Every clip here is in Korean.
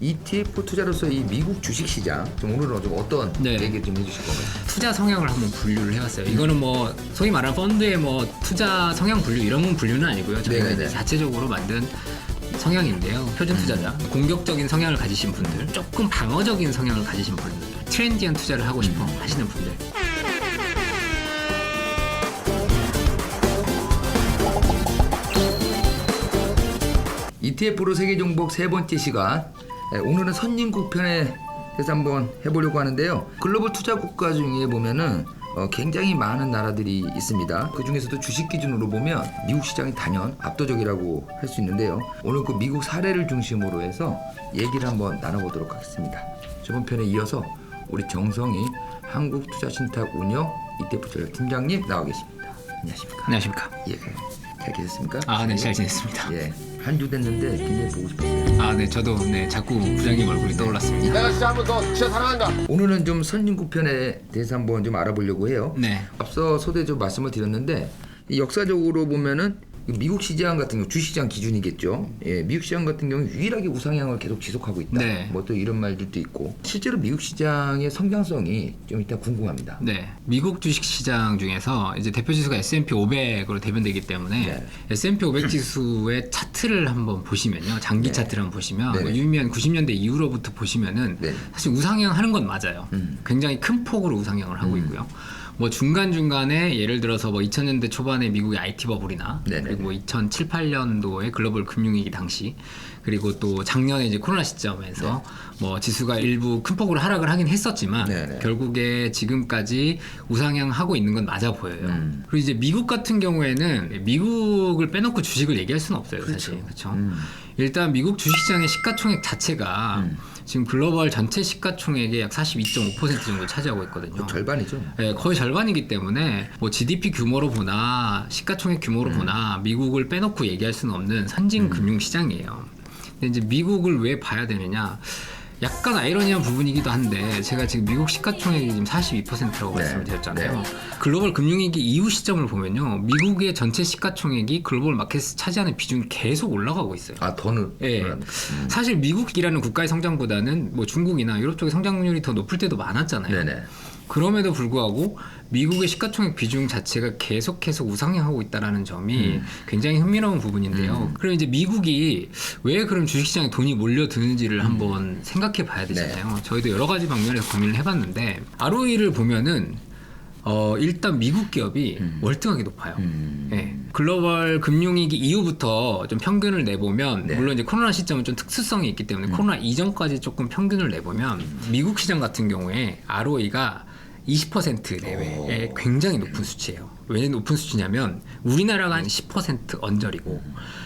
ETF 투자로서 이 미국 주식시장 좀 오늘은 좀 어떤 얘기 좀 해주실 건가요? 투자 성향을 한번 분류를 해봤어요. 이거는 뭐 소위 말하는 펀드의 뭐 투자 성향 분류 이런 분류는 아니고요. 저희가 이제 자체적으로 만든 성향인데요. 표준 투자자, 공격적인 성향을 가지신 분들, 조금 방어적인 성향을 가지신 분들, 트렌디한 투자를 하고 싶어 하시는 분들. ETF로 세계종복 세 번째 시간. 오늘은 선진국 편에 대해서 한번 해보려고 하는데요. 글로벌 투자 국가 중에 보면은 굉장히 많은 나라들이 있습니다. 그 중에서도 주식 기준으로 보면 미국 시장이 단연 압도적이라고 할 수 있는데요. 오늘 그 미국 사례를 중심으로 해서 얘기를 한번 나눠보도록 하겠습니다. 저번 편에 이어서 우리 정성희 한국투자신탁 운영 ETF 전략 팀장님 나와 계십니다. 안녕하십니까? 안녕하십니까? 예, 잘 계셨습니까? 네, 잘 지냈습니다. 예, 한 주 됐는데 굉장히 보고 싶었어요. 네, 저도 자꾸 부장님 얼굴이 떠올랐습니다. 내가 진짜 한 번 더 진짜 사랑한다. 오늘은 좀 선진국 편에 대해서 한번 좀 알아보려고 해요. 네. 앞서 소대 좀 말씀을 드렸는데 이 역사적으로 보면은 미국 시장 같은 경우 주시장 기준이겠죠. 예, 미국 시장 같은 경우 유일하게 우상향을 계속 지속하고 있다. 네. 뭐 또 이런 말들도 있고 실제로 미국 시장의 성장성이 좀 일단 궁금합니다. 네, 미국 주식 시장 중에서 이제 대표 지수가 S&P 500으로 대변되기 때문에 S&P 500 지수의 차트를 한번 보시면요, 장기 차트를 한번 보시면 뭐 유의미한 90년대 이후로부터 보시면은 사실 우상향하는 건 맞아요. 굉장히 큰 폭으로 우상향을 하고 있고요. 뭐 중간중간에 예를 들어서 뭐 2000년대 초반에 미국의 IT 버블이나 그리고 뭐 2007, 8년도에 글로벌 금융위기 당시 그리고 또 작년에 이제 코로나 시점에서 뭐 지수가 일부 큰 폭으로 하락을 하긴 했었지만 결국에 지금까지 우상향하고 있는 건 맞아 보여요. 그리고 이제 미국 같은 경우에는 미국을 빼놓고 주식을 얘기할 수는 없어요. 사실. 그렇죠. 일단 미국 주식시장의 시가총액 자체가 지금 글로벌 전체 시가총액의 약 42.5% 정도 차지하고 있거든요. 절반이죠. 네, 거의 절반이기 때문에 뭐 GDP 규모로 보나 시가총액 규모로 보나 미국을 빼놓고 얘기할 수는 없는 선진 금융시장이에요. 근데 이제 미국을 왜 봐야 되느냐? 약간 아이러니한 부분이기도 한데 제가 지금 미국 시가총액이 지금 42%라고 말씀을 드렸잖아요. 글로벌 금융위기 이후 시점을 보면요, 미국의 전체 시가총액이 글로벌 마켓에서 차지하는 비중이 계속 올라가고 있어요. 더는? 네. 사실 미국이라는 국가의 성장보다는 뭐 중국이나 유럽 쪽의 성장률이 더 높을 때도 많았잖아요. 그럼에도 불구하고 미국의 시가총액 비중 자체가 계속 우상향하고 있다는 점이 굉장히 흥미로운 부분인데요. 그럼 이제 미국이 왜 그럼 주식시장에 돈이 몰려드는지를 한번 생각해 봐야 되잖아요. 저희도 여러 가지 방면에서 고민을 해봤는데 ROE를 보면은 일단 미국 기업이 월등하게 높아요. 글로벌 금융위기 이후부터 좀 평균을 내보면 물론 이제 코로나 시점은 좀 특수성이 있기 때문에 코로나 이전까지 조금 평균을 내보면 미국 시장 같은 경우에 ROE가 20% 내외의 굉장히 높은 수치예요. 왜 높은 수치냐면 우리나라가 한 10% 언저리고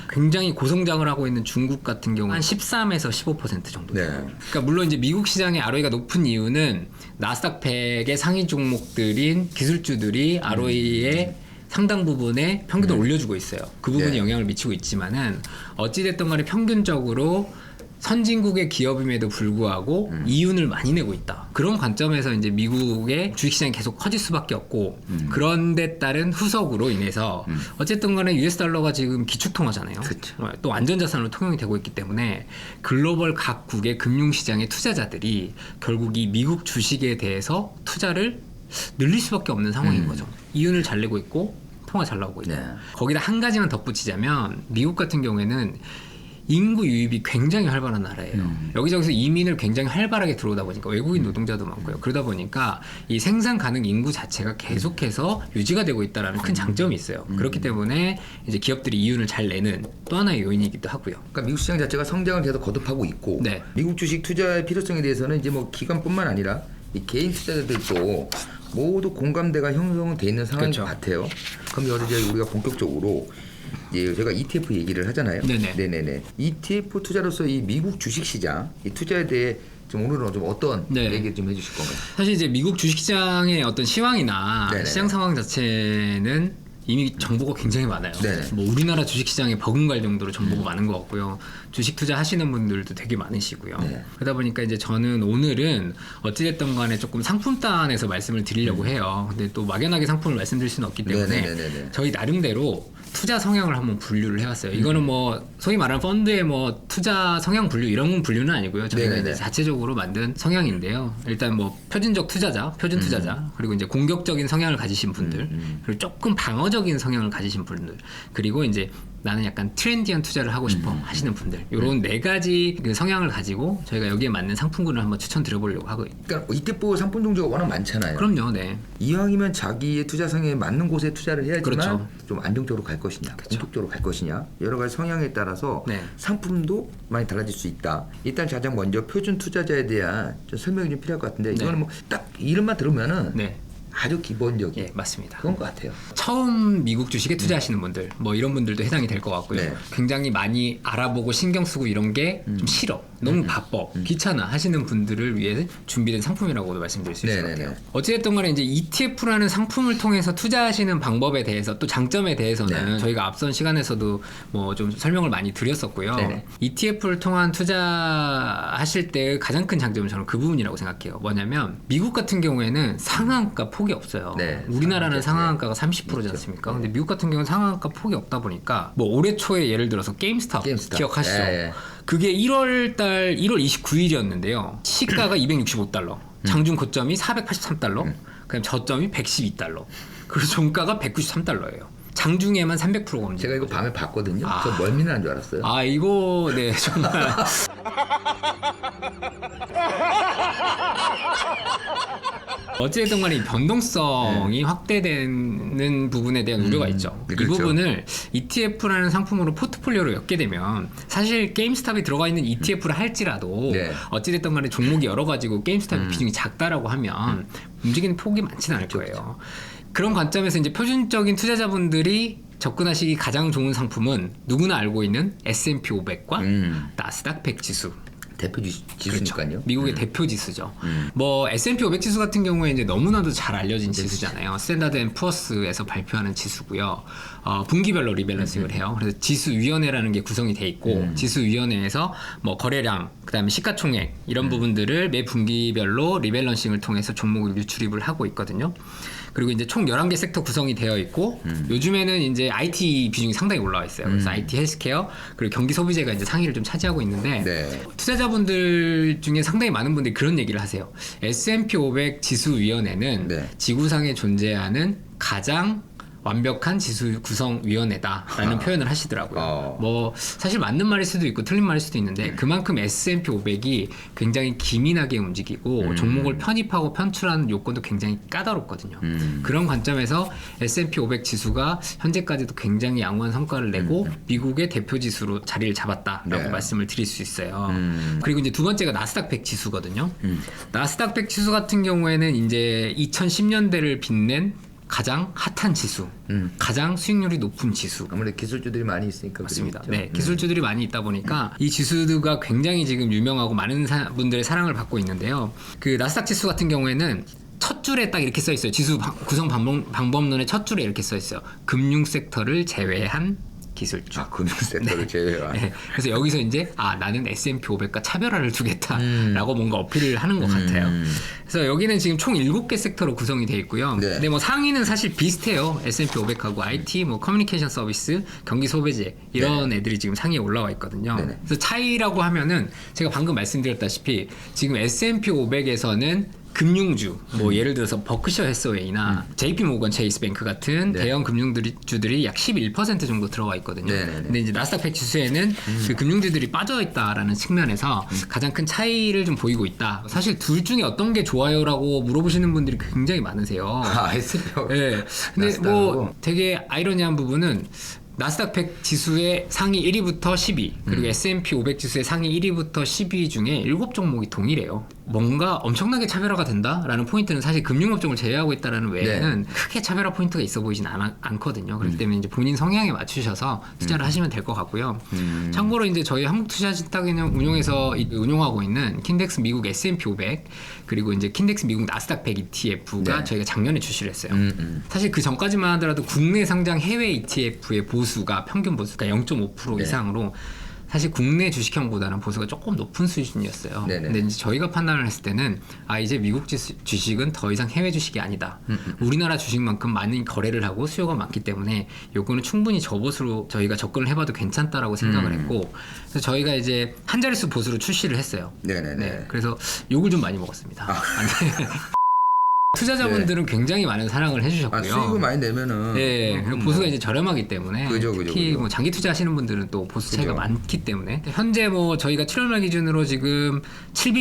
굉장히 고성장을 하고 있는 중국 같은 경우 한 13에서 15% 정도 돼요. 그러니까 물론 이제 미국 시장의 ROE가 높은 이유는 나스닥 100의 상위 종목들인 기술주들이 ROE의 상당 부분에 평균을 올려주고 있어요. 그 부분이 영향을 미치고 있지만은 어찌됐든 간에 평균적으로 선진국의 기업임에도 불구하고 이윤을 많이 내고 있다. 그런 관점에서 이제 미국의 주식시장이 계속 커질 수밖에 없고 그런데 따른 후속으로 인해서 어쨌든 간에 US 달러가 지금 기축통화잖아요. 또 안전자산으로 통용이 되고 있기 때문에 글로벌 각국의 금융시장의 투자자들이 결국 이 미국 주식에 대해서 투자를 늘릴 수밖에 없는 상황인 거죠. 이윤을 잘 내고 있고 통화 잘 나오고 있고 거기다 한 가지만 덧붙이자면 미국 같은 경우에는 인구 유입이 굉장히 활발한 나라예요. 여기저기서 이민을 굉장히 활발하게 들어오다 보니까 외국인 노동자도 많고요. 그러다 보니까 이 생산 가능 인구 자체가 계속해서 유지가 되고 있다는 큰 장점이 있어요. 그렇기 때문에 이제 기업들이 이윤을 잘 내는 또 하나의 요인이기도 하고요. 그러니까 미국 시장 자체가 성장을 계속 거듭하고 있고 미국 주식 투자의 필요성에 대해서는 이제 뭐 기관뿐만 아니라 이 개인 투자자들도 모두 공감대가 형성돼 있는 상황인 것 같아요. 그럼 이제 우리가 본격적으로 제가 ETF 얘기를 하잖아요. ETF 투자로서 이 미국 주식시장 이 투자에 대해 좀 오늘은 좀 어떤 얘기 좀 해주실 건가요? 사실 이제 미국 주식시장의 어떤 시황이나 시장 상황 자체는 이미 정보가 굉장히 많아요. 뭐 우리나라 주식시장에 버금갈 정도로 정보가 많은 것 같고요. 주식 투자 하시는 분들도 되게 많으시고요. 그러다 보니까 이제 저는 오늘은 어찌됐든 간에 조금 상품단에서 말씀을 드리려고 해요. 근데 또 막연하게 상품을 말씀드릴 수는 없기 때문에 저희 나름대로 투자 성향을 한번 분류를 해봤어요. 이거는 뭐 소위 말하는 펀드의 뭐 투자 성향 분류 이런 분류는 아니고요. 저희가 네네네. 이제 자체적으로 만든 성향인데요. 일단 뭐 표준적 투자자, 표준 투자자, 그리고 이제 공격적인 성향을 가지신 분들, 그리고 조금 방어적인 성향을 가지신 분들, 그리고 이제 나는 약간 트렌디한 투자를 하고 싶어 하시는 분들, 이런 네 가지 그 성향을 가지고 저희가 여기에 맞는 상품군을 한번 추천드려보려고 하고 있습니다. 그러니까 ETF 상품 종류가 워낙 많잖아요. 그럼요, 네. 이왕이면 자기의 투자 성향에 맞는 곳에 투자를 해야지만 그렇죠. 좀 안정적으로 갈 것이냐, 공격적으로 갈 것이냐, 여러 가지 성향에 따라서 네. 상품도 많이 달라질 수 있다. 일단 가장 먼저 표준 투자자에 대한 좀 설명이 좀 필요할 것 같은데 이거는 뭐 딱 이름만 들으면은 네. 아주 기본적인 예, 맞습니다. 그런 것 같아요. 처음 미국 주식에 투자하시는 분들, 뭐 이런 분들도 해당이 될 것 같고요. 네. 굉장히 많이 알아보고 신경 쓰고 이런 게 좀 싫어, 너무 바빠, 귀찮아 하시는 분들을 위해 준비된 상품이라고도 말씀드릴 수 있을 것 네네네. 같아요. 어찌됐든 간에 이제 ETF라는 상품을 통해서 투자하시는 방법에 대해서 또 장점에 대해서는 네. 저희가 앞선 시간에서도 뭐 좀 설명을 많이 드렸었고요. 네네. ETF를 통한 투자하실 때 가장 큰 장점은 저는 그 부분이라고 생각해요. 뭐냐면 미국 같은 경우에는 상한가 폭이 없어요. 네. 우리나라는 상한가, 상한가가 30%지 않습니까? 근데 미국 같은 경우는 상한가 폭이 없다 보니까 뭐 올해 초에 예를 들어서 게임스탑. 기억하시죠? 예. 그게 1월 29일이었는데요. 시가가 265달러, 장중 고점이 483달러, 그다음 저점이 112달러, 그리고 종가가 193달러예요. 장중에만 300%가 움직여요. 제가 이거 밤에 봤거든요. 아. 저 멀미는 한 줄 알았어요. 아 이거 네 정말 어찌됐든 간에 이 변동성이 확대되는 부분에 대한 우려가 있죠. 그렇죠. 이 부분을 ETF라는 상품으로 포트폴리오로 엮게 되면 사실 게임스탑이 들어가 있는 ETF를 할지라도 네. 어찌됐든 간에 종목이 여러 가지고 게임스탑의 비중이 작다라고 하면 움직이는 폭이 많지는 않을 거예요. 그런 관점에서 이제 표준적인 투자자분들이 접근하시기 가장 좋은 상품은 누구나 알고 있는 S&P 500과 나스닥 100 지수. 대표 지수니까요. 그렇죠. 미국의 대표 지수죠. 뭐 S&P 500 지수 같은 경우에 이제 너무나도 잘 알려진 지수잖아요. 스탠다드 앤 푸어스에서 발표하는 지수고요. 분기별로 리밸런싱을 해요. 그래서 지수위원회라는 게 구성이 돼 있고 지수위원회에서 뭐 거래량, 그다음에 시가총액 이런 부분들을 매 분기별로 리밸런싱을 통해서 종목을 유출입을 하고 있거든요. 그리고 이제 총 11개 섹터 구성이 되어 있고 요즘에는 이제 IT 비중이 상당히 올라와 있어요. 그래서 IT 헬스케어 그리고 경기 소비재가 이제 상위를 좀 차지하고 있는데 네. 투자자분들 중에 상당히 많은 분들이 그런 얘기를 하세요. S&P 500 지수위원회는 네. 지구상에 존재하는 가장 완벽한 지수 구성위원회다라는 표현을 하시더라고요. 뭐 사실 맞는 말일 수도 있고 틀린 말일 수도 있는데 그만큼 S&P 500이 굉장히 기민하게 움직이고 종목을 편입하고 편출하는 요건도 굉장히 까다롭거든요. 그런 관점에서 S&P 500 지수가 현재까지도 굉장히 양호한 성과를 내고 미국의 대표 지수로 자리를 잡았다라고 네. 말씀을 드릴 수 있어요. 그리고 이제 두 번째가 나스닥 100 지수거든요. 나스닥 100 지수 같은 경우에는 이제 2010년대를 빛낸 가장 핫한 지수, 가장 수익률이 높은 지수. 아무래도 기술주들이 많이 있으니까 맞습니다. 그러겠죠. 네, 기술주들이 많이 있다 보니까 이 지수가 굉장히 지금 유명하고 많은 분들의 사랑을 받고 있는데요. 그 나스닥 지수 같은 경우에는 첫 줄에 딱 이렇게 써 있어요. 지수 구성 방법론의 첫 줄에 이렇게 써 있어요. 금융 섹터를 제외한 기술주. 금융 섹터를 제외한. 네. 그래서 여기서 이제 나는 S&P 500과 차별화를 두겠다라고 뭔가 어필을 하는 것 같아요. 그래서 여기는 지금 총 7개 섹터로 구성이 되어 있고요. 네. 근데 뭐 상위는 사실 비슷해요. S&P 500하고 IT, 뭐 커뮤니케이션 서비스, 경기 소비재 이런 애들이 지금 상위에 올라와 있거든요. 네네. 그래서 차이라고 하면은 제가 방금 말씀드렸다시피 지금 S&P 500에서는 금융주, 뭐 예를 들어서 버크셔 해서웨이나 JP 모건 체이스 뱅크 같은 네. 대형 금융주들이 약 11% 정도 들어가 있거든요. 네네네. 근데 이제 나스닥 100 지수에는 그 금융주들이 빠져 있다라는 측면에서 가장 큰 차이를 좀 보이고 있다. 사실 둘 중에 어떤 게 좋아요라고 물어보시는 분들이 굉장히 많으세요. S&P. 네. 근데 나스닥하고. 뭐 되게 아이러니한 부분은 나스닥 100 지수의 상위 1위부터 10위 그리고 S&P 500 지수의 상위 1위부터 10위 중에 7종목이 동일해요. 뭔가 엄청나게 차별화가 된다라는 포인트는 사실 금융업종을 제외하고 있다라는 외에는 크게 차별화 포인트가 있어 보이진 않거든요. 그렇기 때문에 이제 본인 성향에 맞추셔서 투자를 하시면 될 것 같고요. 참고로 이제 저희 한국투자신탁은행 운용에서 운용하고 있는 킨덱스 미국 S&P 500 그리고 이제 킨덱스 미국 나스닥 100 ETF가 네. 저희가 작년에 출시를 했어요. 사실 그 전까지만 하더라도 국내 상장 해외 ETF의 보수가 평균 보수가 0.5% 네. 이상으로 사실 국내 주식형보다는 보수가 조금 높은 수준이었어요. 네네. 근데 이제 저희가 판단을 했을 때는 이제 미국 주식은 더 이상 해외 주식이 아니다. 우리나라 주식만큼 많은 거래를 하고 수요가 많기 때문에 요거는 충분히 저보수로 저희가 접근을 해봐도 괜찮다라고 생각을 했고, 그래서 저희가 이제 한 자릿수 보수로 출시를 했어요. 네네네. 네, 그래서 욕을 좀 많이 먹었습니다. 투자자분들은 굉장히 많은 사랑을 해주셨고요. 수익을 많이 내면은. 네, 그리고 보수가 이제 저렴하기 때문에 그죠. 특히 뭐 장기 투자하시는 분들은 또 보수 차이가 그죠. 많기 때문에 현재 뭐 저희가 7월말 기준으로 지금 7bp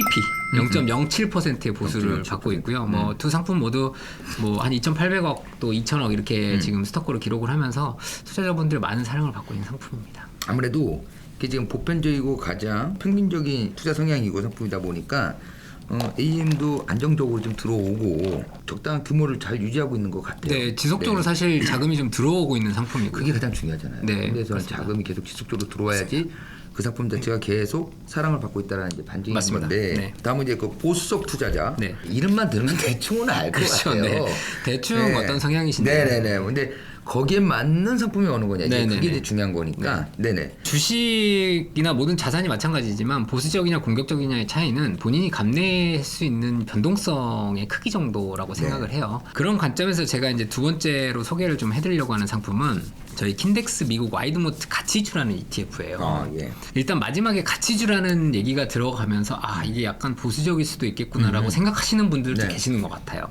0.07%의 보수를 받고 있고요. 뭐 두 상품 모두 뭐 한 2,800억 또 2,000억 이렇게 지금 스토커로 기록을 하면서 투자자분들 많은 사랑을 받고 있는 상품입니다. 아무래도 이게 지금 보편적이고 가장 평균적인 투자 성향이고 상품이다 보니까 AUM도 안정적으로 좀 들어오고 적당한 규모를 잘 유지하고 있는 것 같아요. 네, 지속적으로 사실 자금이 좀 들어오고 있는 상품이고 그게 가장 중요하잖아요. 네, 그래서 맞습니다. 자금이 계속 지속적으로 들어와야지 그 상품 자체가 계속 사랑을 받고 있다는 이제 반증인 맞습니다. 건데, 네. 다음은 이제 그 보수적 투자자. 네. 이름만 들으면 대충은 알 것 그렇죠. 같아요. 네. 대충 네. 어떤 성향이신데. 네네네. 근데 거기에 맞는 상품이 어느 거냐. 이제 네네네. 그게 이제 중요한 거니까. 네네. 주식이나 모든 자산이 마찬가지지만 보수적이냐 공격적이냐의 차이는 본인이 감내할 수 있는 변동성의 크기 정도라고 생각을 해요. 그런 관점에서 제가 이제 두 번째로 소개를 좀 해드리려고 하는 상품은 저희 킨덱스 미국 와이드모트 가치주라는 ETF예요. 예. 일단 마지막에 가치주라는 얘기가 들어가면서 이게 약간 보수적일 수도 있겠구나라고 생각하시는 분들도 네. 계시는 것 같아요.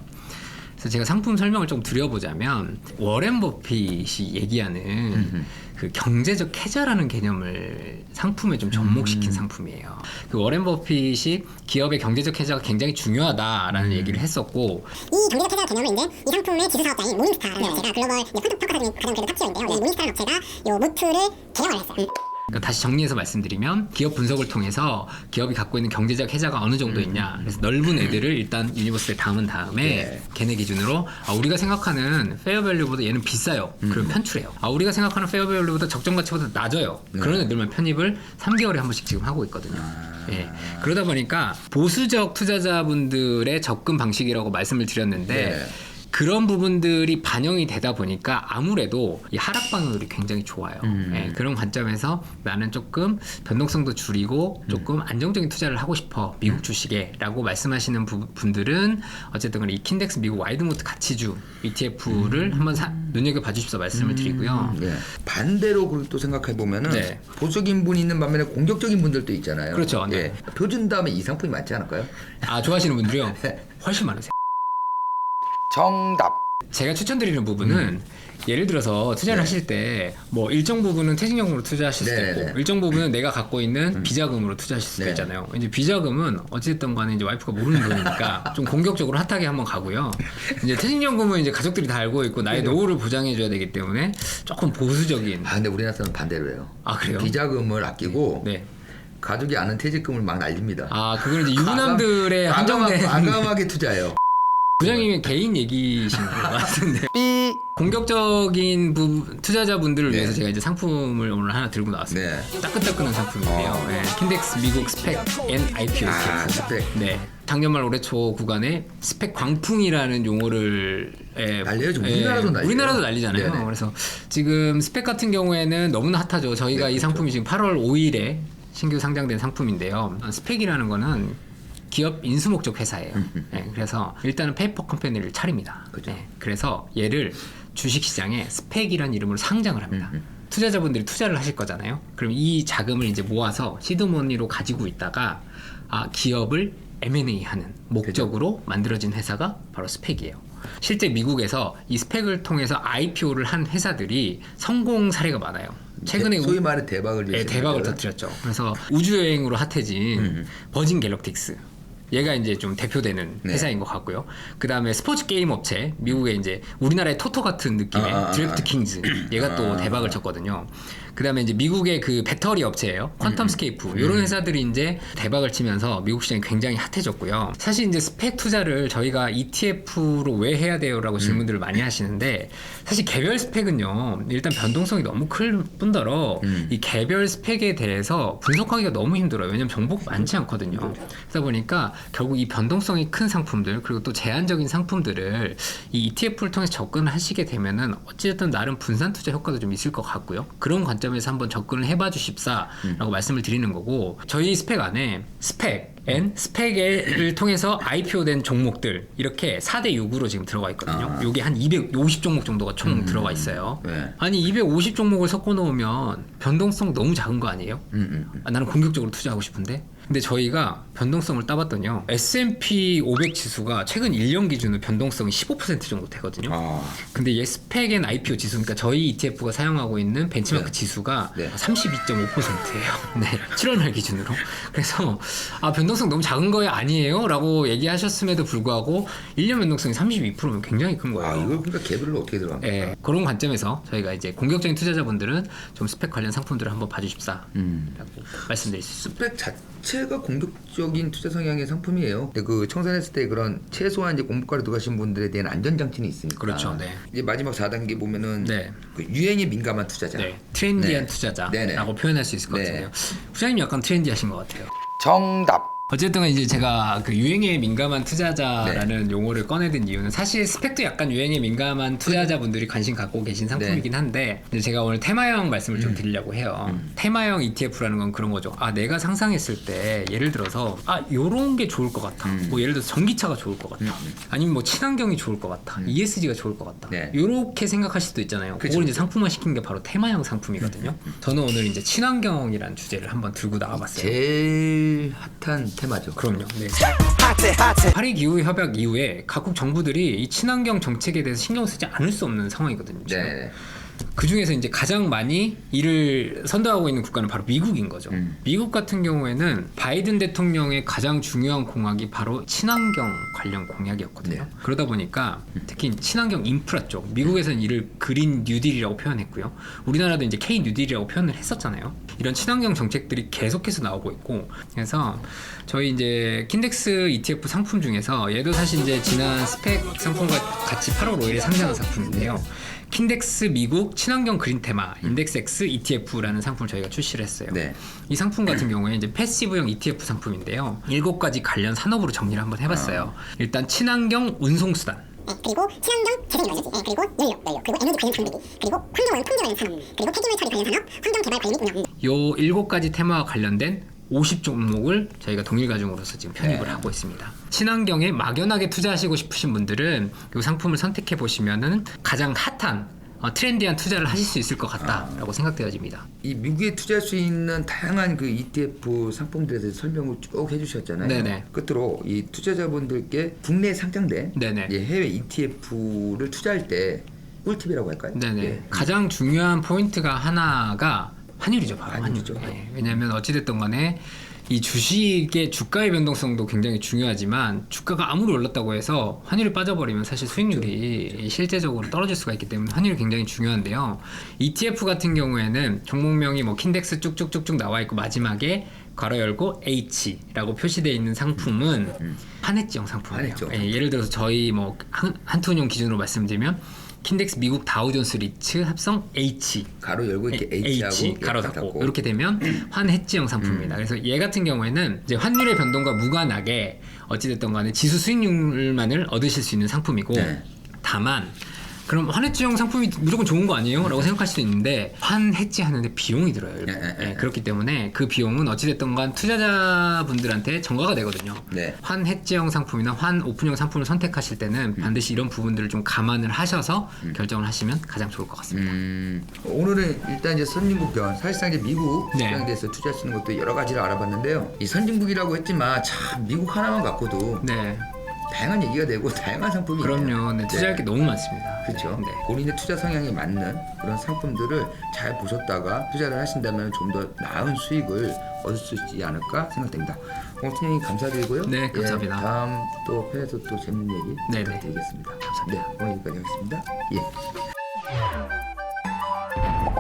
그래서 제가 상품 설명을 좀 드려보자면 워렌 버핏이 얘기하는 그 경제적 해자라는 개념을 상품에 좀 접목시킨 상품이에요. 그 워렌 버핏이 기업의 경제적 해자가 굉장히 중요하다라는 얘기를 했었고, 이 경제적 해자 개념은 이제 이 상품의 지수 사업자인 모닝스타라는 업체가 글로벌 펀드 포커스에 가장 그래도 탑티어인데요. 이 모닝스타라는 업체가 요 모트를 개발을 했어요. 그러니까 다시 정리해서 말씀드리면 기업 분석을 통해서 기업이 갖고 있는 경제적 해자가 어느 정도 있냐, 그래서 넓은 애들을 일단 유니버스에 담은 다음에 네. 걔네 기준으로 우리가 생각하는 페어밸류보다 얘는 비싸요. 그럼 편출해요. 우리가 생각하는 페어밸류보다 적정 가치보다 낮아요. 그런 애들만 편입을 3개월에 한 번씩 지금 하고 있거든요. 예. 그러다 보니까 보수적 투자자분들의 접근 방식이라고 말씀을 드렸는데 네. 그런 부분들이 반영이 되다 보니까 아무래도 이 하락 방향들이 굉장히 좋아요. 예, 그런 관점에서 나는 조금 변동성도 줄이고 조금 안정적인 투자를 하고 싶어 미국 주식에 라고 말씀하시는 분들은 어쨌든 간에 이 킨덱스 미국 와이드모트 가치주 ETF를 한번 눈여겨봐 주십사 말씀을 드리고요. 네. 반대로 그걸 또 생각해 보면은 네. 보수적인 분이 있는 반면에 공격적인 분들도 있잖아요. 그렇죠. 네. 예. 표준 다음에 이 상품이 맞지 않을까요? 좋아하시는 분들이요? 훨씬 많으세요. 정답. 제가 추천드리는 부분은 예를 들어서 투자를 하실 때 뭐 일정 부분은 퇴직연금으로 투자하실 수도 네네네. 있고 일정 부분은 내가 갖고 있는 비자금으로 투자하실 수도 네. 있잖아요. 이제 비자금은 어쨌든 간에 이제 와이프가 모르는 돈이니까 좀 공격적으로 핫하게 한번 가고요. 이제 퇴직연금은 이제 가족들이 다 알고 있고 나의 노후를 보장해 줘야 되기 때문에 조금 보수적인. 근데 우리나라 사람은 반대로 해요. 그래요? 비자금을 아끼고 네. 가족이 아는 퇴직금을 막 날립니다. 그거는 이제 유부남들의 한정된 과감하게 투자해요. 부장님의 개인 얘기신 것 같은데. 공격적인 투자자분들을 네. 위해서 제가 이제 상품을 오늘 하나 들고 나왔습니다. 네. 따끈따끈한 상품인데요. 네. 킨덱스 미국 스펙 N IPO ETF. 스펙. 네. 작년 말 올해 초 구간에 스펙 광풍이라는 용어를 난리예요. 지금 우리나라도 난리예요. 우리나라도 난리잖아요. 네네. 그래서 지금 스펙 같은 경우에는 너무나 핫하죠. 저희가 네, 이 상품이 지금 8월 5일에 신규 상장된 상품인데요. 스펙이라는 거는 기업 인수 목적 회사예요. 네, 그래서 일단은 페이퍼 컴퍼니를 차립니다. 그죠. 네, 그래서 얘를 주식시장에 스펙이라는 이름으로 상장을 합니다. 투자자분들이 투자를 하실 거잖아요. 그럼 이 자금을 이제 모아서 시드머니로 가지고 있다가 기업을 M&A 하는 목적으로 만들어진 회사가 바로 스펙이에요. 실제 미국에서 이 스펙을 통해서 IPO를 한 회사들이 성공 사례가 많아요. 최근에 소위 말해 대박을 네, 대박을 터뜨렸죠. 그래서 우주여행으로 핫해진 버진 갤럭틱스. 얘가 이제 좀 대표되는 네. 회사인 것 같고요. 그 다음에 스포츠 게임 업체, 미국의 이제 우리나라의 토토 같은 느낌의 드래프트 킹즈. 얘가 또 대박을 쳤거든요. 그 다음에 이제 미국의 그 배터리 업체예요. 퀀텀 스케이프. 이런 회사들이 이제 대박을 치면서 미국 시장이 굉장히 핫해졌고요. 사실 이제 스펙 투자를 저희가 ETF로 왜 해야 돼요? 라고 질문들을 많이 하시는데 사실 개별 스펙은요. 일단 변동성이 너무 클 뿐더러 이 개별 스펙에 대해서 분석하기가 너무 힘들어요. 왜냐면 정보가 많지 않거든요. 그러다 보니까 결국 이 변동성이 큰 상품들 그리고 또 제한적인 상품들을 이 ETF를 통해서 접근을 하시게 되면은 어찌됐든 나름 분산 투자 효과도 좀 있을 것 같고요. 그런 관점에서 한번 접근을 해봐 주십사라고 말씀을 드리는 거고, 저희 스펙 안에 스펙을 통해서 IPO된 종목들 이렇게 4대 6으로 지금 들어가 있거든요. 요게 한 250 종목 정도가 총 들어가 있어요. 네. 아니 250 종목을 섞어 놓으면 변동성 너무 작은 거 아니에요? 나는 공격적으로 투자하고 싶은데. 근데 저희가 변동성을 따봤더니요, S&P 500 지수가 최근 1년 기준으로 변동성이 15% 정도 되거든요. 근데 얘 스펙 앤 IPO 지수, 그러니까 저희 ETF가 사용하고 있는 벤치마크 네. 지수가 네. 32.5%예요. 네, 7월 말 기준으로. 그래서 변동성 너무 작은 거에 아니에요? 라고 얘기하셨음에도 불구하고 1년 변동성이 32%면 굉장히 큰 거예요. 이걸 그러니까 갭을 어떻게 들어갑니까? 네, 그런 관점에서 저희가 이제 공격적인 투자자분들은 좀 스펙 관련 상품들을 한번 봐주십사라고 말씀드릴 수 있습니다. 스펙 자체가 공격적인 투자 성향의 상품이에요. 근데 그 청산했을 때 그런 최소한 이제 공부과를 들어가신 분들에 대한 안전장치는 있으니까. 그렇죠, 네. 이제 마지막 4단계 보면은 네. 그 유행에 민감한 투자자. 네, 트렌디한 네. 투자자라고 네네. 표현할 수 있을 것 네. 같은데요. 부장님 약간 트렌디하신 것 같아요. 정답. 어쨌든 이제 제가 그 유행에 민감한 투자자라는 용어를 꺼내든 이유는 사실 스펙도 약간 유행에 민감한 투자자분들이 관심 갖고 계신 상품이긴 한데, 이제 제가 오늘 테마형 말씀을 좀 드리려고 해요. 테마형 ETF라는 건 그런 거죠. 내가 상상했을 때 예를 들어서 요런 게 좋을 것 같아. 뭐 예를 들어서 전기차가 좋을 것 같아. 아니면 뭐 친환경이 좋을 것 같아. ESG가 좋을 것 같다. 네. 요렇게 생각하실 수도 있잖아요. 그쵸. 그걸 이제 상품화 시킨 게 바로 테마형 상품이거든요. 저는 오늘 이제 친환경이라는 주제를 한번 들고 나와봤어요. 제일 핫한 테마죠. 그럼요. 네. 파리 기후 협약 이후에 각국 정부들이 이 친환경 정책에 대해서 신경 쓰지 않을 수 없는 상황이거든요. 지금. 네. 그 중에서 이제 가장 많이 이를 선도하고 있는 국가는 바로 미국인 거죠. 미국 같은 경우에는 바이든 대통령의 가장 중요한 공약이 바로 친환경 관련 공약이었거든요. 네. 그러다 보니까 특히 친환경 인프라 쪽, 미국에서는 이를 그린 뉴딜이라고 표현했고요. 우리나라도 이제 K 뉴딜이라고 표현을 했었잖아요. 이런 친환경 정책들이 계속해서 나오고 있고, 그래서 저희 이제 킨덱스 ETF 상품 중에서 얘도 사실 이제 지난 스펙 상품과 같이 8월 5일에 상장한 상품인데요. 킨덱스 미국 친환경 그린 테마 인덱스 X ETF라는 상품을 저희가 출시를 했어요. 네. 이 상품 같은 경우에 이제 패시브형 ETF 상품인데요. 7가지 관련 산업으로 정리를 한번 해봤어요. 일단 친환경 운송수단, 그리고 친환경 재생에너지, 그리고 연료, 그리고 에너지 관련 장비기, 그리고 환경오염 통제 관련 산업, 그리고 폐기물 처리 관련 산업, 환경 개발 관리 및 운영. 요 7가지 테마와 관련된 50종목을 저희가 동일 가중으로서 지금 편입을 하고 있습니다. 친환경에 막연하게 투자하시고 싶으신 분들은 이 상품을 선택해 보시면은 가장 핫한 트렌디한 투자를 하실 수 있을 것 같다라고 생각되어집니다. 이 미국에 투자할 수 있는 다양한 그 ETF 상품들에 대해서 설명을 쭉 해주셨잖아요. 네네. 끝으로 이 투자자분들께 국내 상장된 네네. 해외 ETF를 투자할 때 꿀팁이라고 할까요? 네네. 예. 가장 중요한 포인트가 하나가 환율이죠. 바로 환율이죠. 환율. 네. 왜냐하면 어찌됐든 간에 이 주식의 주가의 변동성도 굉장히 중요하지만 주가가 아무리 올랐다고 해서 환율이 빠져버리면 사실 수익률이 실제적으로 떨어질 수가 있기 때문에 환율이 굉장히 중요한데요. ETF 같은 경우에는 종목명이 뭐 킨덱스 쭉쭉쭉쭉 나와 있고 마지막에 괄호 열고 H라고 표시되어 있는 상품은 한해지형 상품이에요. 한해지형 예, 예를 들어서 저희 뭐 한투용 기준으로 말씀드리면 킨덱스 미국 다우존스 리츠 합성 H 가로 열고 이렇게 H하고 가로 닫고 이렇게 되면 환해지형 상품입니다. 그래서 얘 같은 경우에는 이제 환율의 변동과 무관하게 어찌됐든 간에 지수 수익률만을 얻으실 수 있는 상품이고, 네. 다만 그럼 환해지형 상품이 무조건 좋은 거 아니에요? 라고 생각할 수도 있는데 환해지 하는데 비용이 들어요. 일부. 예, 그렇기 때문에 그 비용은 어찌됐든 간 투자자분들한테 전가가 되거든요. 네. 환해지형 상품이나 환오픈형 상품을 선택하실 때는 반드시 이런 부분들을 좀 감안을 하셔서 결정을 하시면 가장 좋을 것 같습니다. 오늘은 일단 이제 선진국편 사실상 이제 미국 네. 시장에 대해서 투자할 수 있는 것도 여러 가지를 알아봤는데요. 이 선진국이라고 했지만 참 미국 하나만 갖고도 네. 다양한 얘기가 되고 다양한 상품이 그럼요. 있네요. 네, 투자할 게 너무 많습니다. 그렇죠. 네. 본인의 투자 성향에 맞는 그런 상품들을 잘 보셨다가 투자를 하신다면 좀 더 나은 수익을 얻을 수 있지 않을까 생각됩니다. 선생님 감사드리고요. 네, 감사합니다. 다음 또 편에서 또 재밌는 얘기 네네. 부탁드리겠습니다. 감사합니다. 네, 오늘 여기까지 하겠습니다.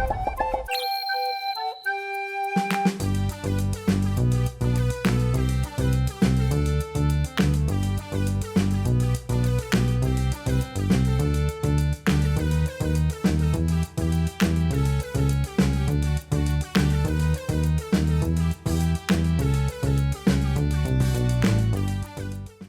예.